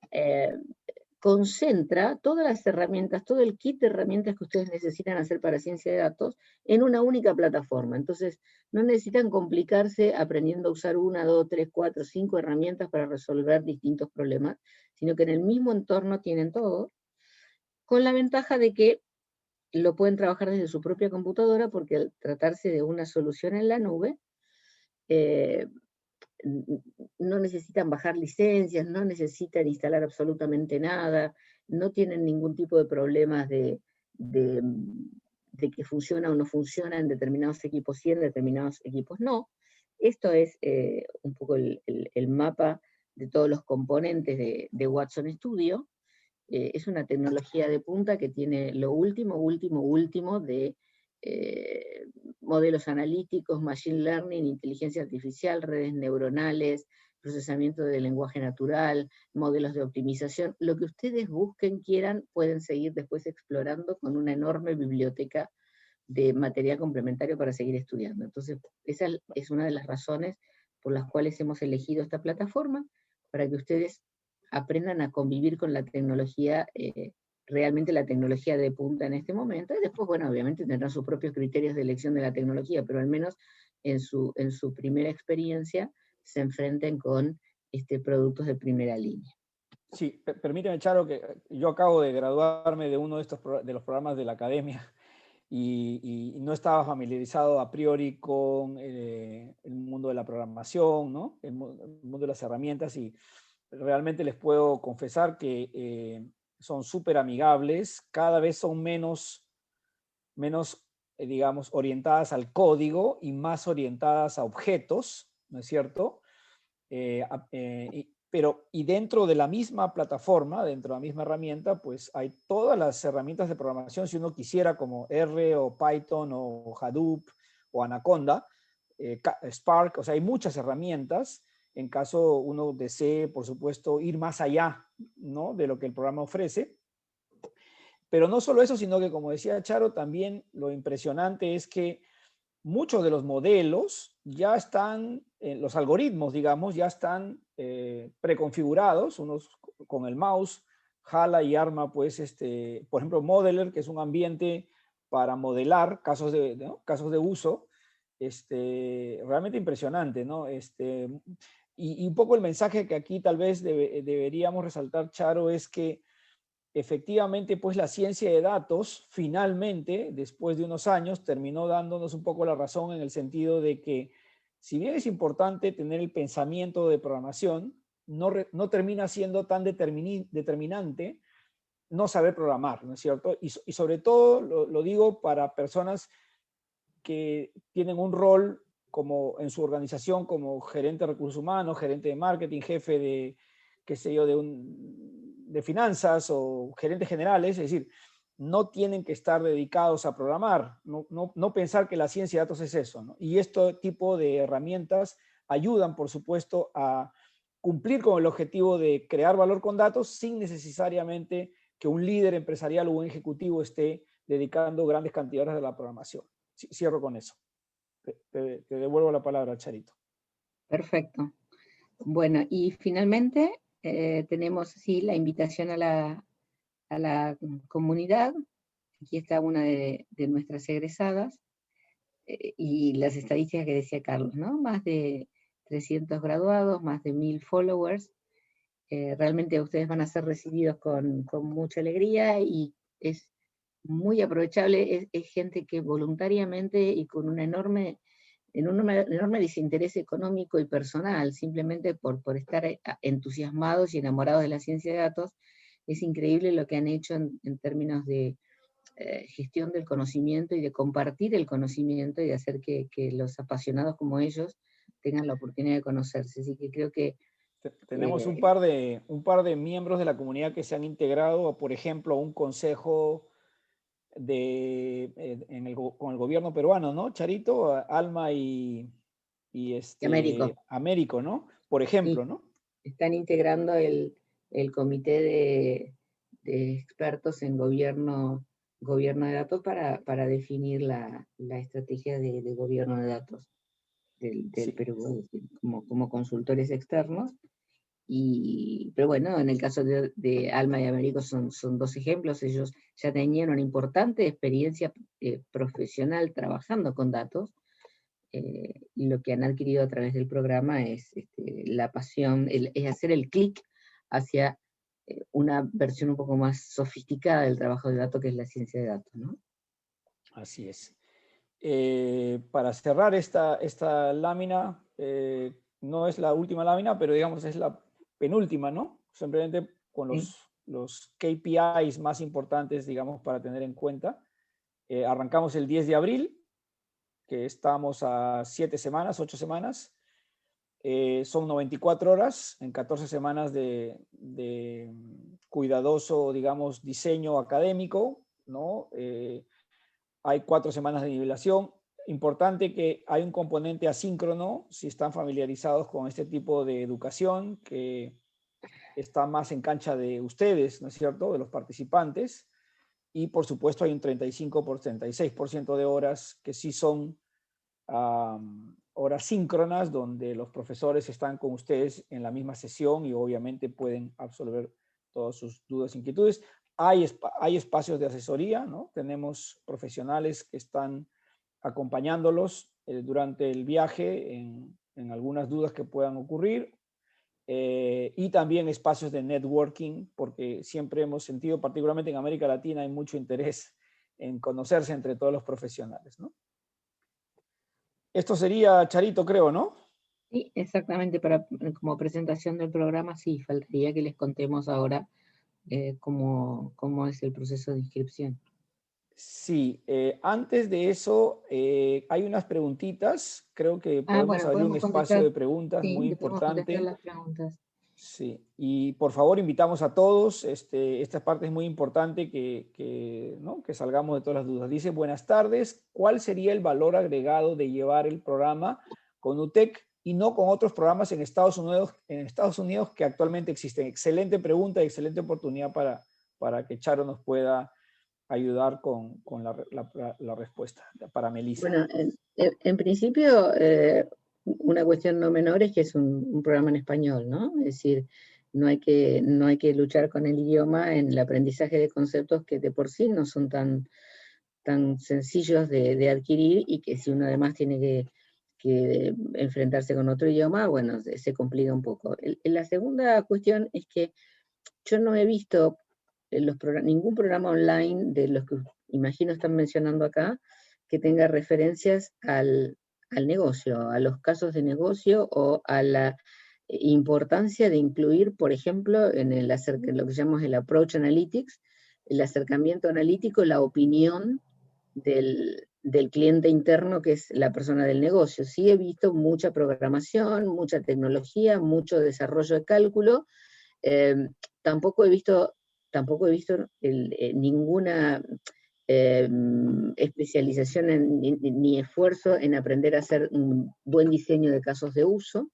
concentra todas las herramientas, todo el kit de herramientas que ustedes necesitan hacer para ciencia de datos en una única plataforma. Entonces, no necesitan complicarse aprendiendo a usar 1, 2, 3, 4, 5 herramientas para resolver distintos problemas, sino que en el mismo entorno tienen todo, con la ventaja de que lo pueden trabajar desde su propia computadora, porque al tratarse de una solución en la nube, no necesitan bajar licencias, no necesitan instalar absolutamente nada, no tienen ningún tipo de problemas de que funciona o no funciona en determinados equipos sí, en determinados equipos no. Esto es un poco el mapa de todos los componentes de Watson Studio. Es una tecnología de punta que tiene lo último de modelos analíticos, machine learning, inteligencia artificial, redes neuronales, procesamiento de lenguaje natural, modelos de optimización. Lo que ustedes busquen, quieran, pueden seguir después explorando con una enorme biblioteca de material complementario para seguir estudiando. Entonces, esa es una de las razones por las cuales hemos elegido esta plataforma, para que ustedes aprendan a convivir con la tecnología, realmente la tecnología de punta en este momento, y después, bueno, obviamente tendrán sus propios criterios de elección de la tecnología, pero al menos en su primera experiencia se enfrenten con productos de primera línea. Sí, permíteme, Charo, que yo acabo de graduarme de uno de los programas de la academia y no estaba familiarizado a priori con el mundo de la programación, ¿no? El mundo de las herramientas, y realmente les puedo confesar que son súper amigables, cada vez son menos digamos, orientadas al código y más orientadas a objetos, ¿no es cierto? Y dentro de la misma plataforma, dentro de la misma herramienta, pues hay todas las herramientas de programación, si uno quisiera, como R o Python o Hadoop o Anaconda, Spark, o sea, hay muchas herramientas en caso uno desee, por supuesto, ir más allá, ¿no?, de lo que el programa ofrece. Pero no solo eso, sino que, como decía Charo, también lo impresionante es que muchos de los modelos ya están, los algoritmos, digamos, ya están preconfigurados, unos con el mouse, jala y arma, pues, por ejemplo, Modeler, que es un ambiente para modelar casos de uso, realmente impresionante, ¿no? Y un poco el mensaje que aquí tal vez deberíamos resaltar, Charo, es que efectivamente, pues la ciencia de datos finalmente, después de unos años, terminó dándonos un poco la razón en el sentido de que, si bien es importante tener el pensamiento de programación, no termina siendo tan determinante no saber programar, ¿no es cierto? Y sobre todo, lo digo para personas que tienen un rol como en su organización como gerente de recursos humanos, gerente de marketing, jefe de, qué sé yo, de finanzas o gerentes generales, es decir, no tienen que estar dedicados a programar, no pensar que la ciencia de datos es eso, ¿no? Y este tipo de herramientas ayudan, por supuesto, a cumplir con el objetivo de crear valor con datos sin necesariamente que un líder empresarial o un ejecutivo esté dedicando grandes cantidades de la programación. Cierro con eso. Te devuelvo la palabra, Charito. Perfecto. Bueno, y finalmente tenemos, sí, la invitación a la comunidad. Aquí está una de nuestras egresadas, y las estadísticas que decía Carlos, ¿no? Más de 300 graduados, más de 1000 followers. Realmente ustedes van a ser recibidos con mucha alegría, y es muy aprovechable. Es gente que voluntariamente y con un enorme desinterés económico y personal, simplemente por estar entusiasmados y enamorados de la ciencia de datos. Es increíble lo que han hecho en términos de gestión del conocimiento y de compartir el conocimiento, y de hacer que los apasionados como ellos tengan la oportunidad de conocerse. Así que creo que tenemos un par de miembros de la comunidad que se han integrado, por ejemplo, a un consejo con el gobierno peruano, ¿no, Charito? Alma y Américo, Américo, ¿no? Por ejemplo, sí, ¿no? están integrando el comité de expertos en gobierno de datos para definir la estrategia de gobierno de datos del Sí. Perú, como consultores externos. Pero bueno, en el caso de Alma y Américo son dos ejemplos. Ellos ya tenían una importante experiencia profesional trabajando con datos, y lo que han adquirido a través del programa es la pasión, es hacer el clic hacia una versión un poco más sofisticada del trabajo de datos, que es la ciencia de datos, ¿no? Así es. Para cerrar esta lámina, no es la última lámina, pero digamos es la penúltima, ¿no? Simplemente con Sí. los KPIs más importantes, digamos, para tener en cuenta. Arrancamos el 10 de abril, que estamos a 7 semanas, 8 semanas. Son 94 horas en 14 semanas de cuidadoso, digamos, diseño académico, ¿no? Hay 4 semanas de nivelación. Importante que hay un componente asíncrono, si están familiarizados con este tipo de educación, que está más en cancha de ustedes, ¿no es cierto?, de los participantes. Y por supuesto hay un 36% de horas que sí son horas síncronas, donde los profesores están con ustedes en la misma sesión y obviamente pueden absolver todas sus dudas e inquietudes. Hay espacios de asesoría, ¿no? Tenemos profesionales que están acompañándolos durante el viaje en algunas dudas que puedan ocurrir. Y también espacios de networking, porque siempre hemos sentido, particularmente en América Latina, hay mucho interés en conocerse entre todos los profesionales, ¿no? Esto sería, Charito, creo, ¿no? Sí, exactamente, como presentación del programa, sí, faltaría que les contemos ahora cómo es el proceso de inscripción. Sí, antes de eso, hay unas preguntitas. Creo que podemos Bueno, abrir un podemos espacio contestar, de preguntas muy sí, le podemos contestar importante. las preguntas. Sí, y por favor invitamos a todos, esta parte es muy importante ¿no?, que salgamos de todas las dudas. Dice, buenas tardes, ¿cuál sería el valor agregado de llevar el programa con UTEC y no con otros programas en Estados Unidos que actualmente existen? Excelente pregunta y excelente oportunidad para que Charo nos pueda ayudar con la respuesta. Para Melissa. Bueno, en principio, una cuestión no menor es que es un programa en español, ¿no? Es decir, no hay que luchar con el idioma en el aprendizaje de conceptos que de por sí no son tan sencillos de adquirir, y que si uno además tiene que enfrentarse con otro idioma, bueno, se complica un poco. La segunda cuestión es que yo no he visto ningún programa online de los que imagino están mencionando acá que tenga referencias al negocio, a los casos de negocio o a la importancia de incluir, por ejemplo, en lo que llamamos el approach analytics, el acercamiento analítico, la opinión del cliente interno, que es la persona del negocio. Sí he visto mucha programación, mucha tecnología, mucho desarrollo de cálculo. Tampoco he visto ninguna especialización ni esfuerzo en aprender a hacer un buen diseño de casos de uso.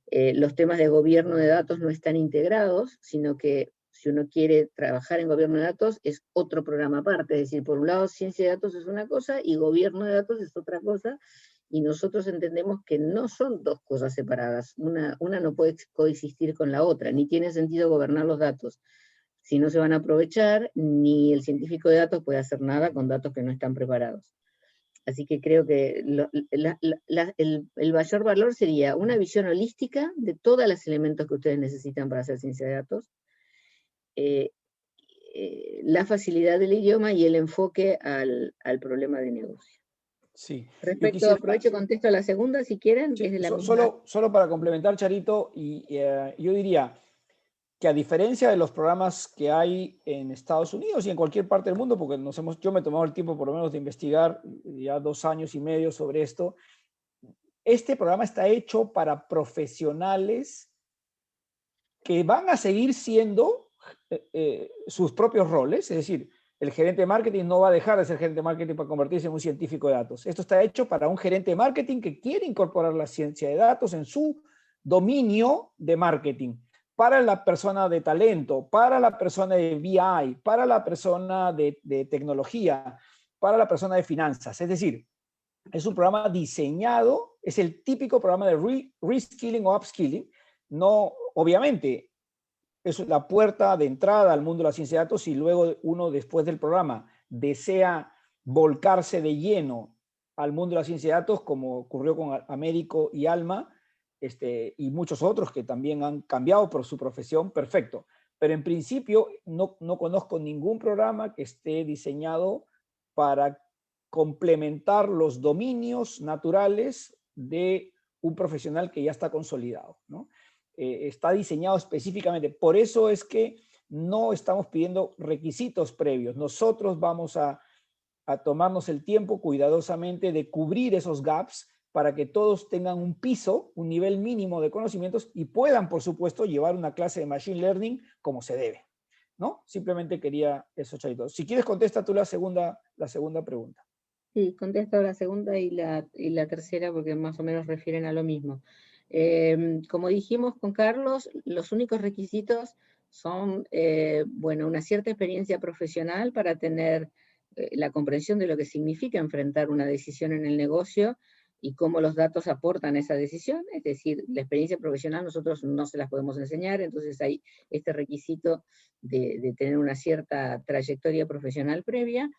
Los temas de gobierno de datos no están integrados, sino que si uno quiere trabajar en gobierno de datos es otro programa aparte. Es decir, por un lado ciencia de datos es una cosa y gobierno de datos es otra cosa, y nosotros entendemos que no son dos cosas separadas. Una no puede coexistir con la otra, ni tiene sentido gobernar los datos si no se van a aprovechar, ni el científico de datos puede hacer nada con datos que no están preparados. Así que creo que el mayor valor sería una visión holística de todos los elementos que ustedes necesitan para hacer ciencia de datos, la facilidad del idioma y el enfoque al problema de negocio. Sí. Respecto, aprovecho y contesto a la segunda, si quieren, sí, que es de la misma. Solo para complementar, Charito, yo diría que a diferencia de los programas que hay en Estados Unidos y en cualquier parte del mundo, porque yo me he tomado el tiempo por lo menos de investigar ya 2 años y medio sobre esto, este programa está hecho para profesionales que van a seguir siendo sus propios roles, es decir, el gerente de marketing no va a dejar de ser gerente de marketing para convertirse en un científico de datos. Esto está hecho para un gerente de marketing que quiere incorporar la ciencia de datos en su dominio de marketing, para la persona de talento, para la persona de BI, para la persona de tecnología, para la persona de finanzas. Es decir, es un programa diseñado, es el típico programa de reskilling o upskilling. No, obviamente, es la puerta de entrada al mundo de la ciencia de datos, y luego uno, después del programa, desea volcarse de lleno al mundo de la ciencia de datos, como ocurrió con Américo y Alma, y muchos otros que también han cambiado por su profesión, perfecto. Pero en principio no conozco ningún programa que esté diseñado para complementar los dominios naturales de un profesional que ya está consolidado, ¿no? Está diseñado específicamente. Por eso es que no estamos pidiendo requisitos previos. Nosotros vamos a tomarnos el tiempo cuidadosamente de cubrir esos gaps para que todos tengan un piso, un nivel mínimo de conocimientos y puedan, por supuesto, llevar una clase de Machine Learning como se debe, ¿no? Simplemente quería eso, Charito. Si quieres, contesta tú la segunda pregunta. Sí, contesto la segunda y la tercera porque más o menos refieren a lo mismo. Como dijimos con Carlos, los únicos requisitos son, bueno, una cierta experiencia profesional para tener la comprensión de lo que significa enfrentar una decisión en el negocio y cómo los datos aportan a esa decisión. Es decir, la experiencia profesional nosotros no se las podemos enseñar, entonces hay este requisito de tener una cierta trayectoria profesional previa.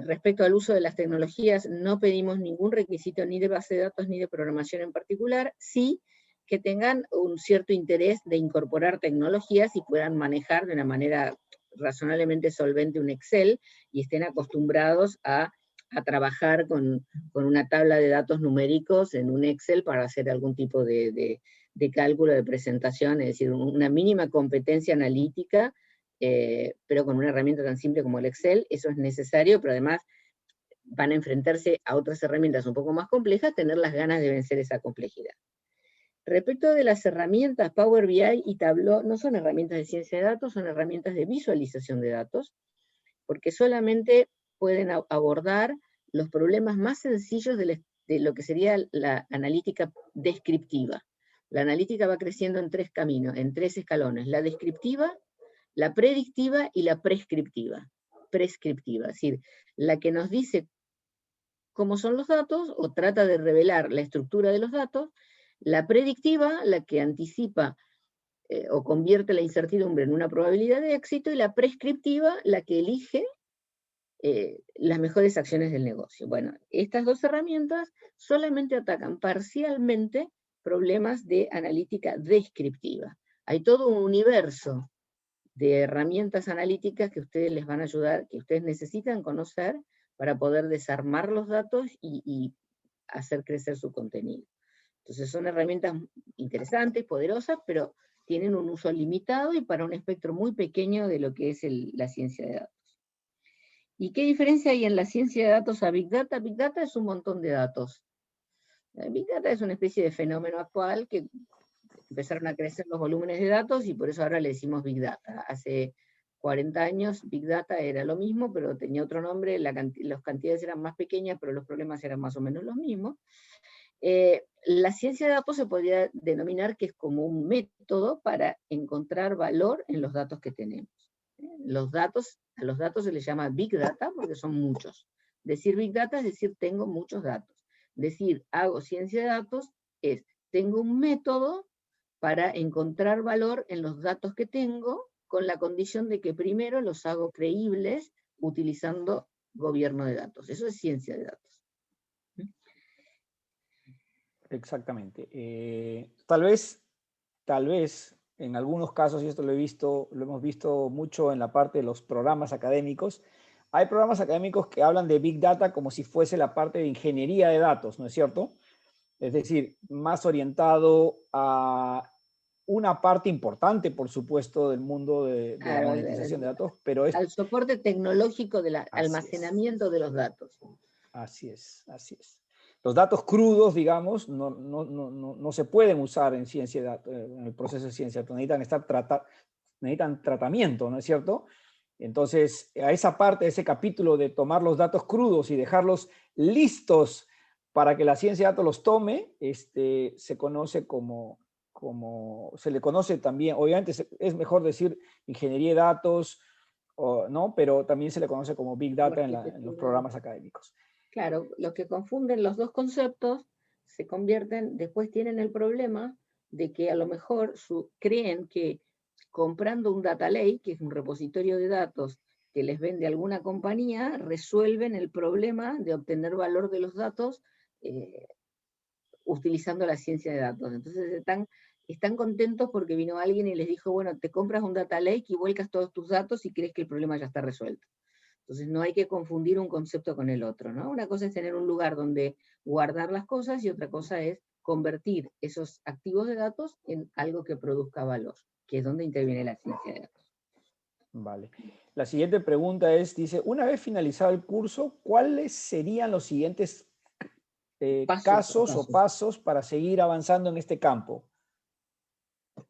Respecto al uso de las tecnologías, no pedimos ningún requisito ni de base de datos ni de programación en particular, sí que tengan un cierto interés de incorporar tecnologías y puedan manejar de una manera razonablemente solvente un Excel y estén acostumbrados a trabajar con una tabla de datos numéricos en un Excel para hacer algún tipo de cálculo de presentación, es decir, una mínima competencia analítica, pero con una herramienta tan simple como el Excel. Eso es necesario, pero además van a enfrentarse a otras herramientas un poco más complejas, tener las ganas de vencer esa complejidad. Respecto de las herramientas, Power BI y Tableau no son herramientas de ciencia de datos, son herramientas de visualización de datos, porque solamente pueden abordar los problemas más sencillos de lo que sería la analítica descriptiva. La analítica va creciendo en tres caminos, en tres escalones: la descriptiva, la predictiva y la prescriptiva. Es decir, la que nos dice cómo son los datos o trata de revelar la estructura de los datos; la predictiva, la que anticipa o convierte la incertidumbre en una probabilidad de éxito; y la prescriptiva, la que elige las mejores acciones del negocio. Bueno, estas dos herramientas solamente atacan parcialmente problemas de analítica descriptiva. Hay todo un universo de herramientas analíticas que ustedes les van a ayudar, que ustedes necesitan conocer para poder desarmar los datos y hacer crecer su contenido. Entonces son herramientas interesantes, poderosas, pero tienen un uso limitado y para un espectro muy pequeño de lo que es la ciencia de datos. ¿Y qué diferencia hay en la ciencia de datos a Big Data? Big Data es un montón de datos. Big Data es una especie de fenómeno actual que empezaron a crecer los volúmenes de datos y por eso ahora le decimos Big Data. Hace 40 años Big Data era lo mismo, pero tenía otro nombre, las cantidades eran más pequeñas, pero los problemas eran más o menos los mismos. La ciencia de datos se podría denominar que es como un método para encontrar valor en los datos que tenemos. A los datos se les llama Big Data porque son muchos. Decir Big Data es decir, tengo muchos datos. Decir, hago ciencia de datos es, tengo un método para encontrar valor en los datos que tengo, con la condición de que primero los hago creíbles utilizando gobierno de datos. Eso es ciencia de datos. Exactamente. Tal vez, en algunos casos, y esto lo hemos visto mucho en la parte de los programas académicos, hay programas académicos que hablan de Big Data como si fuese la parte de ingeniería de datos, ¿no es cierto? Es decir, más orientado a una parte importante, por supuesto, del mundo de la monetización de datos, pero es... Al soporte tecnológico del almacenamiento de los datos. Así es, así es. Los datos crudos, digamos, no se pueden usar en en el proceso de ciencia de datos, necesitan tratamiento, ¿no es cierto? Entonces, a esa parte, ese capítulo de tomar los datos crudos y dejarlos listos para que la ciencia de datos los tome, se conoce se le conoce también, obviamente es mejor decir ingeniería de datos, ¿no? Pero también se le conoce como Big Data en los programas académicos. Claro, los que confunden los dos conceptos se convierten, después tienen el problema de que a lo mejor creen que comprando un data lake, que es un repositorio de datos que les vende alguna compañía, resuelven el problema de obtener valor de los datos utilizando la ciencia de datos. Entonces están contentos porque vino alguien y les dijo, bueno, te compras un data lake y vuelcas todos tus datos y crees que el problema ya está resuelto. Entonces no hay que confundir un concepto con el otro, ¿no? Una cosa es tener un lugar donde guardar las cosas y otra cosa es convertir esos activos de datos en algo que produzca valor, que es donde interviene la ciencia de datos. Vale. La siguiente pregunta dice, una vez finalizado el curso, ¿cuáles serían los siguientes casos o pasos para seguir avanzando en este campo.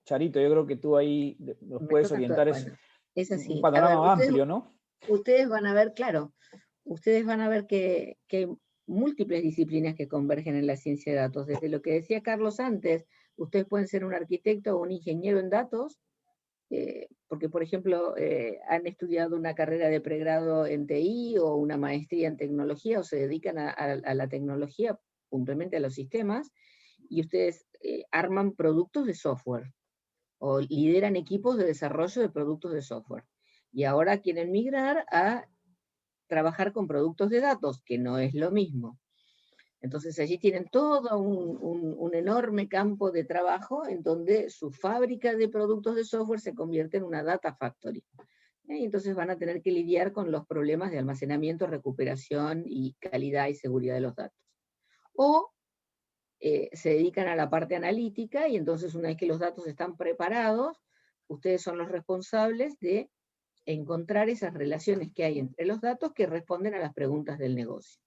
Charito, yo creo que tú ahí nos puedes orientar. Bueno, es así. Un panorama amplio, ¿no? Ustedes van a ver, claro, ustedes van a ver que hay múltiples disciplinas que convergen en la ciencia de datos. Desde lo que decía Carlos antes, ustedes pueden ser un arquitecto o un ingeniero en datos, porque, por ejemplo, han estudiado una carrera de pregrado en TI o una maestría en tecnología, o se dedican a la tecnología, puntualmente a los sistemas, y ustedes arman productos de software, o lideran equipos de desarrollo de productos de software. Y ahora quieren migrar a trabajar con productos de datos, que no es lo mismo. Entonces allí tienen todo un enorme campo de trabajo en donde su fábrica de productos de software se convierte en una data factory. Y entonces van a tener que lidiar con los problemas de almacenamiento, recuperación y calidad y seguridad de los datos. O se dedican a la parte analítica y entonces una vez que los datos están preparados, ustedes son los responsables de encontrar esas relaciones que hay entre los datos que responden a las preguntas del negocio.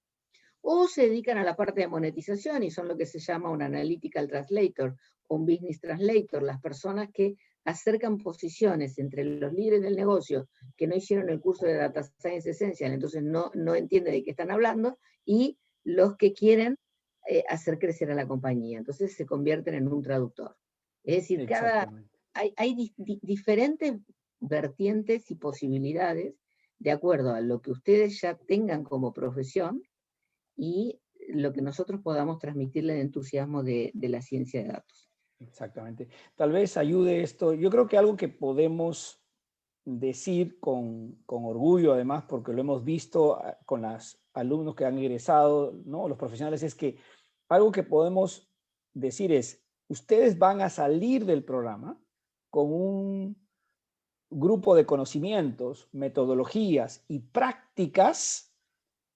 O se dedican a la parte de monetización y son lo que se llama un analytical translator o un business translator, las personas que acercan posiciones entre los líderes del negocio que no hicieron el curso de Data Science Essential, entonces no entienden de qué están hablando, y los que quieren hacer crecer a la compañía. Entonces se convierten en un traductor. Es decir, hay diferentes vertientes y posibilidades de acuerdo a lo que ustedes ya tengan como profesión y lo que nosotros podamos transmitirle de entusiasmo de la ciencia de datos. Exactamente. Tal vez ayude esto. Yo creo que algo que podemos decir con orgullo, además, porque lo hemos visto con los alumnos que han egresado, ¿no? Los profesionales, es que algo que podemos decir es, ustedes van a salir del programa con un grupo de conocimientos, metodologías y prácticas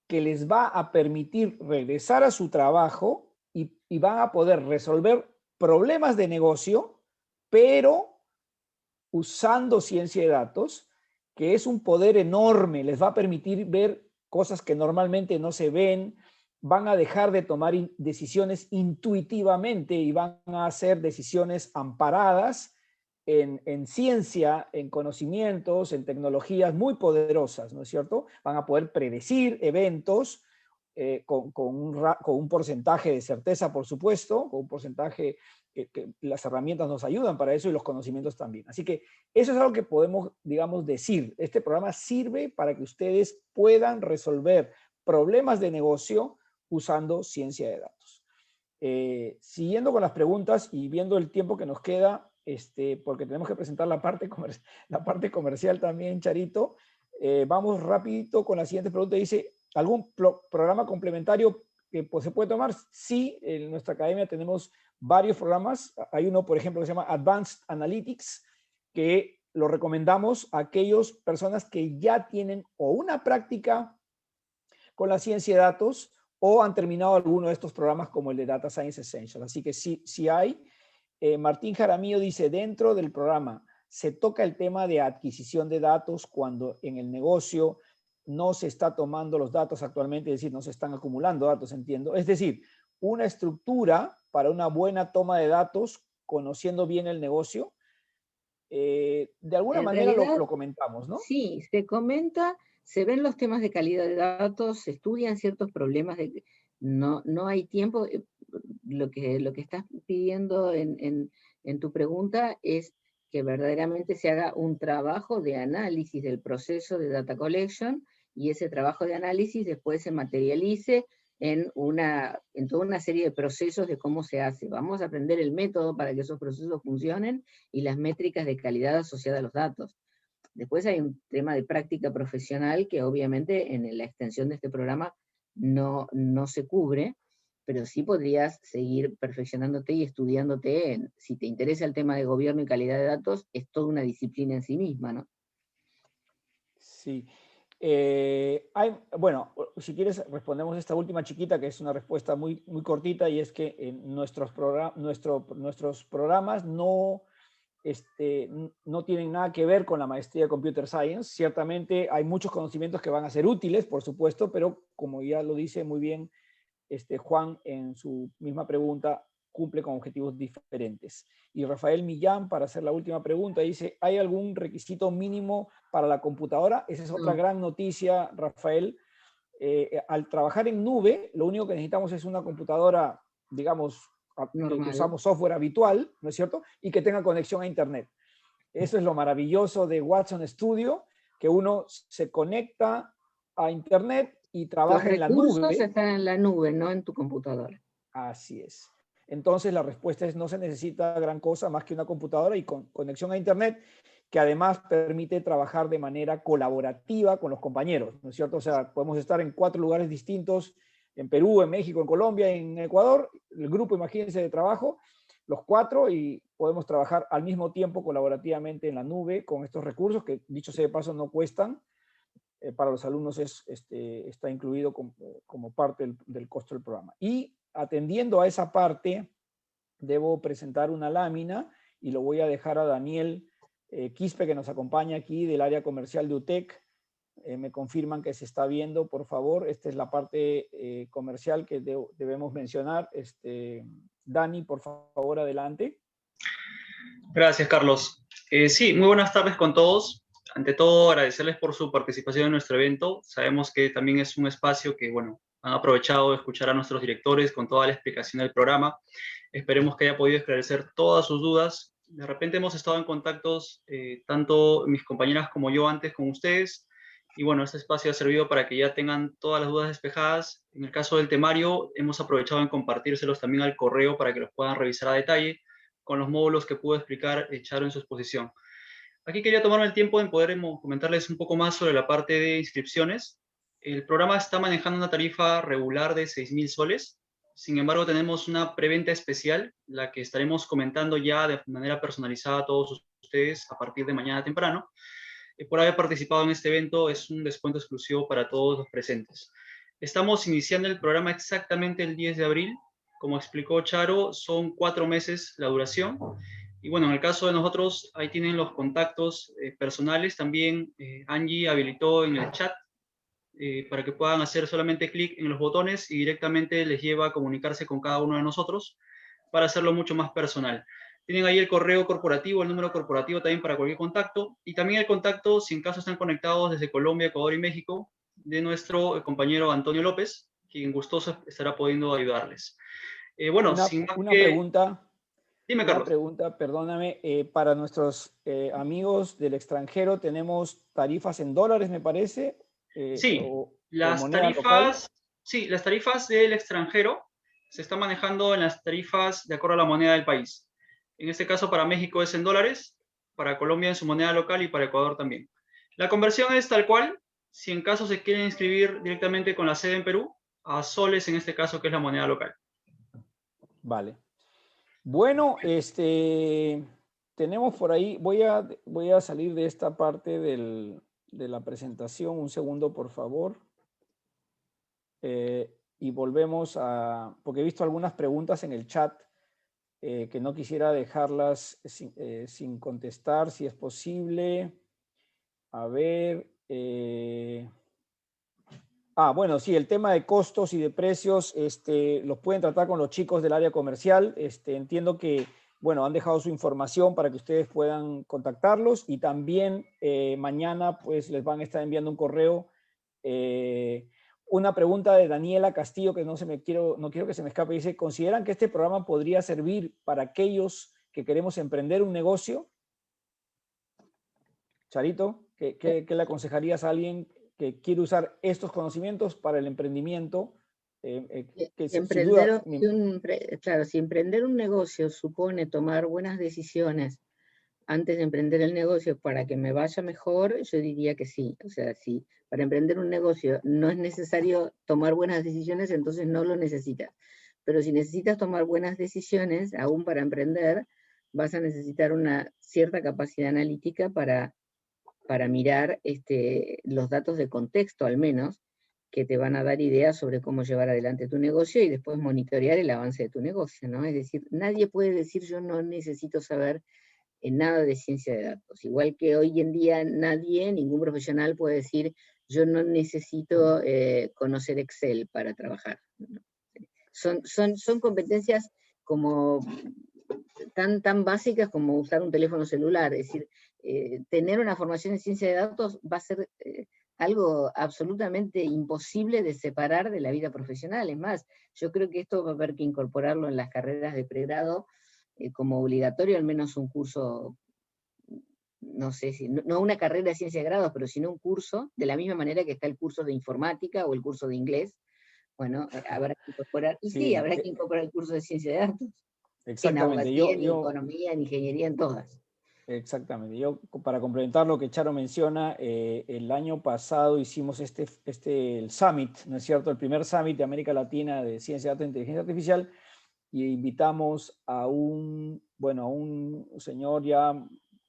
que les va a permitir regresar a su trabajo y van a poder resolver problemas de negocio, pero usando ciencia de datos, que es un poder enorme, les va a permitir ver cosas que normalmente no se ven, van a dejar de tomar decisiones intuitivamente y van a hacer decisiones amparadas en ciencia, en conocimientos, en tecnologías muy poderosas, ¿no es cierto? Van a poder predecir eventos con un porcentaje de certeza, por supuesto, con un porcentaje que las herramientas nos ayudan para eso y los conocimientos también. Así que eso es algo que podemos, digamos, decir. Este programa sirve para que ustedes puedan resolver problemas de negocio usando ciencia de datos. Siguiendo con las preguntas y viendo el tiempo que nos queda, porque tenemos que presentar la parte comercial también, Charito, vamos rapidito con la siguiente pregunta. Dice, ¿algún programa complementario que pues, se puede tomar? Sí, en nuestra academia tenemos varios programas. Hay uno, por ejemplo, que se llama Advanced Analytics, que lo recomendamos a aquellas personas que ya tienen o una práctica con la ciencia de datos o han terminado alguno de estos programas como el de Data Science Essential. Así que sí hay. Martín Jaramillo dice, dentro del programa se toca el tema de adquisición de datos cuando en el negocio no se está tomando los datos actualmente, es decir, no se están acumulando datos, entiendo. Es decir, una estructura para una buena toma de datos, conociendo bien el negocio. De alguna manera realidad, lo comentamos, ¿no? Sí, se comenta, se ven los temas de calidad de datos, se estudian ciertos problemas, no hay tiempo. Lo que estás pidiendo en tu pregunta es que verdaderamente se haga un trabajo de análisis del proceso de data collection y ese trabajo de análisis después se materialice en toda una serie de procesos de cómo se hace. Vamos a aprender el método para que esos procesos funcionen y las métricas de calidad asociadas a los datos. Después hay un tema de práctica profesional que obviamente en la extensión de este programa no se cubre, pero sí podrías seguir perfeccionándote y estudiándote. Si te interesa el tema de gobierno y calidad de datos, es toda una disciplina en sí misma, ¿no? Sí. Bueno, si quieres respondemos esta última chiquita, que es una respuesta muy cortita, y es que en nuestros programas no tienen nada que ver con la maestría de Computer Science. Ciertamente hay muchos conocimientos que van a ser útiles, por supuesto, pero como ya lo dice muy bien Juan en su misma pregunta cumple con objetivos diferentes. Y Rafael Millán, para hacer la última pregunta, dice, ¿hay algún requisito mínimo para la computadora? Esa es otra gran noticia, Rafael. Al trabajar en nube, lo único que necesitamos es una computadora, digamos, que usamos software habitual, ¿no es cierto? Y que tenga conexión a Internet. Eso es lo maravilloso de Watson Studio, que uno se conecta a Internet y trabaja en la nube. Los recursos están en la nube, no en tu computadora. Así es. Entonces la respuesta es no se necesita gran cosa más que una computadora y con conexión a Internet, que además permite trabajar de manera colaborativa con los compañeros, ¿no es cierto? O sea, podemos estar en 4 lugares distintos, en Perú, en México, en Colombia, en Ecuador, el grupo, imagínense, de trabajo, los 4, y podemos trabajar al mismo tiempo colaborativamente en la nube con estos recursos que, dicho sea de paso, no cuestan. Para los alumnos está incluido como parte del costo del programa. Y atendiendo a esa parte, debo presentar una lámina y lo voy a dejar a Daniel Quispe, que nos acompaña aquí del área comercial de UTEC. Me confirman que se está viendo, por favor. Esta es la parte comercial que debemos mencionar. Dani, por favor, adelante. Gracias, Carlos. Sí, muy buenas tardes con todos. Ante todo, agradecerles por su participación en nuestro evento. Sabemos que también es un espacio que, bueno, han aprovechado de escuchar a nuestros directores con toda la explicación del programa. Esperemos que haya podido esclarecer todas sus dudas. De repente hemos estado en contactos, tanto mis compañeras como yo antes con ustedes. Y bueno, este espacio ha servido para que ya tengan todas las dudas despejadas. En el caso del temario, hemos aprovechado en compartírselos también al correo para que los puedan revisar a detalle con los módulos que pudo explicar Charo en su exposición. Aquí quería tomarme el tiempo en poder comentarles un poco más sobre la parte de inscripciones. El programa está manejando una tarifa regular de 6.000 soles. Sin embargo, tenemos una preventa especial, la que estaremos comentando ya de manera personalizada a todos ustedes a partir de mañana temprano. Por haber participado en este evento, es un descuento exclusivo para todos los presentes. Estamos iniciando el programa exactamente el 10 de abril. Como explicó Charo, son 4 meses la duración. Y bueno, en el caso de nosotros, ahí tienen los contactos personales. También Angie habilitó en el chat para que puedan hacer solamente clic en los botones y directamente les lleva a comunicarse con cada uno de nosotros para hacerlo mucho más personal. Tienen ahí el correo corporativo, el número corporativo también para cualquier contacto, y también el contacto, si en caso están conectados desde Colombia, Ecuador y México, de nuestro compañero Antonio López, quien gustoso estará pudiendo ayudarles. Bueno, sin más una que... pregunta. Dime, Carlos. Una pregunta, perdóname, para nuestros amigos del extranjero tenemos tarifas en dólares, me parece. Sí, o las moneda tarifas, local. sí, las tarifas del extranjero se están manejando en las tarifas de acuerdo a la moneda del país. En este caso, para México es en dólares, para Colombia en su moneda local y para Ecuador también. La conversión es tal cual, si en caso se quieren inscribir directamente con la sede en Perú, a soles en este caso, que es la moneda local. Vale. Bueno, tenemos por ahí, voy a salir de esta parte de la presentación, un segundo, por favor. Y volvemos porque he visto algunas preguntas en el chat que no quisiera dejarlas sin contestar, si es posible. A ver. Bueno, sí, el tema de costos y de precios los pueden tratar con los chicos del área comercial. Entiendo que, bueno, han dejado su información para que ustedes puedan contactarlos, y también mañana pues les van a estar enviando un correo. Una pregunta de Daniela Castillo que no quiero que se me escape. Dice, ¿consideran que este programa podría servir para aquellos que queremos emprender un negocio? Charito, ¿qué le aconsejarías a alguien que quiere usar estos conocimientos para el emprendimiento? Claro, si emprender un negocio supone tomar buenas decisiones antes de emprender el negocio para que me vaya mejor, yo diría que sí. O sea, si para emprender un negocio no es necesario tomar buenas decisiones, entonces no lo necesitas. Pero si necesitas tomar buenas decisiones, aún para emprender, vas a necesitar una cierta capacidad analítica para mirar los datos de contexto, al menos, que te van a dar ideas sobre cómo llevar adelante tu negocio y después monitorear el avance de tu negocio, ¿no? Es decir, nadie puede decir yo no necesito saber nada de ciencia de datos. Igual que hoy en día ningún profesional puede decir yo no necesito conocer Excel para trabajar, ¿no? son competencias como tan básicas como usar un teléfono celular. Es decir, tener una formación en ciencia de datos va a ser algo absolutamente imposible de separar de la vida profesional. Es más, yo creo que esto va a haber que incorporarlo en las carreras de pregrado como obligatorio, al menos un curso, no sé si, no una carrera de ciencia de grados, pero sino un curso, de la misma manera que está el curso de informática o el curso de inglés. Bueno, habrá que incorporar, y sí, habrá que incorporar el curso de ciencia de datos. Exactamente. En abogacía, en economía, en ingeniería, en todas. Exactamente. Yo, para complementar lo que Charo menciona, el año pasado hicimos el Summit, ¿no es cierto? El primer Summit de América Latina de Ciencia, Datos e Inteligencia Artificial, y invitamos a un señor ya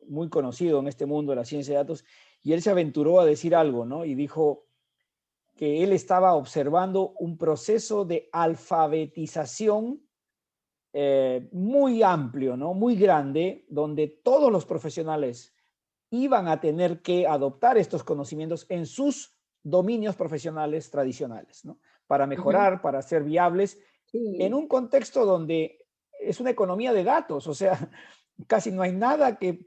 muy conocido en este mundo de la ciencia de datos, y él se aventuró a decir algo, ¿no? Y dijo que él estaba observando un proceso de alfabetización muy amplio, ¿no? Muy grande, donde todos los profesionales iban a tener que adoptar estos conocimientos en sus dominios profesionales tradicionales, ¿no? Para mejorar, para ser viables, en un contexto donde es una economía de datos, o sea, casi no hay nada que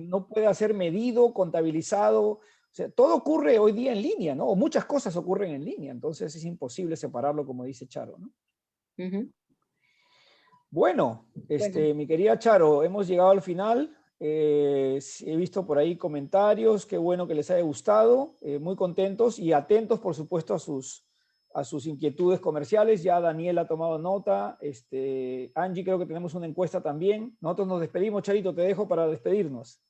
no pueda ser medido, contabilizado, o sea, todo ocurre hoy día en línea, ¿no? O muchas cosas ocurren en línea, entonces es imposible separarlo, como dice Charo, ¿no? Bueno, mi querida Charo, hemos llegado al final. He visto por ahí comentarios, qué bueno que les haya gustado, muy contentos y atentos, por supuesto, a sus inquietudes comerciales. Ya Daniel ha tomado nota, Angie, creo que tenemos una encuesta también. Nosotros nos despedimos, Charito, te dejo para despedirnos.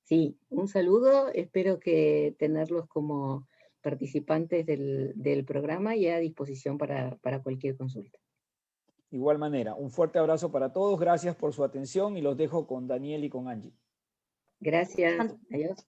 Sí, un saludo, espero que tenerlos como participantes del programa y a disposición para cualquier consulta. Igual manera, un fuerte abrazo para todos, gracias por su atención y los dejo con Daniel y con Angie. Gracias, adiós.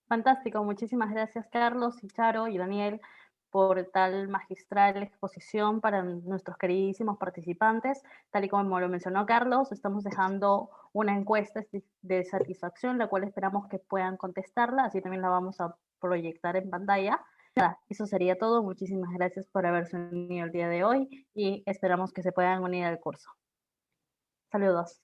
Fantástico, muchísimas gracias Carlos y Charo y Daniel por tal magistral exposición para nuestros queridísimos participantes. Tal y como lo mencionó Carlos, estamos dejando una encuesta de satisfacción, la cual esperamos que puedan contestarla, así también la vamos a proyectar en pantalla. Nada, eso sería todo. Muchísimas gracias por haberse unido el día de hoy y esperamos que se puedan unir al curso. Saludos.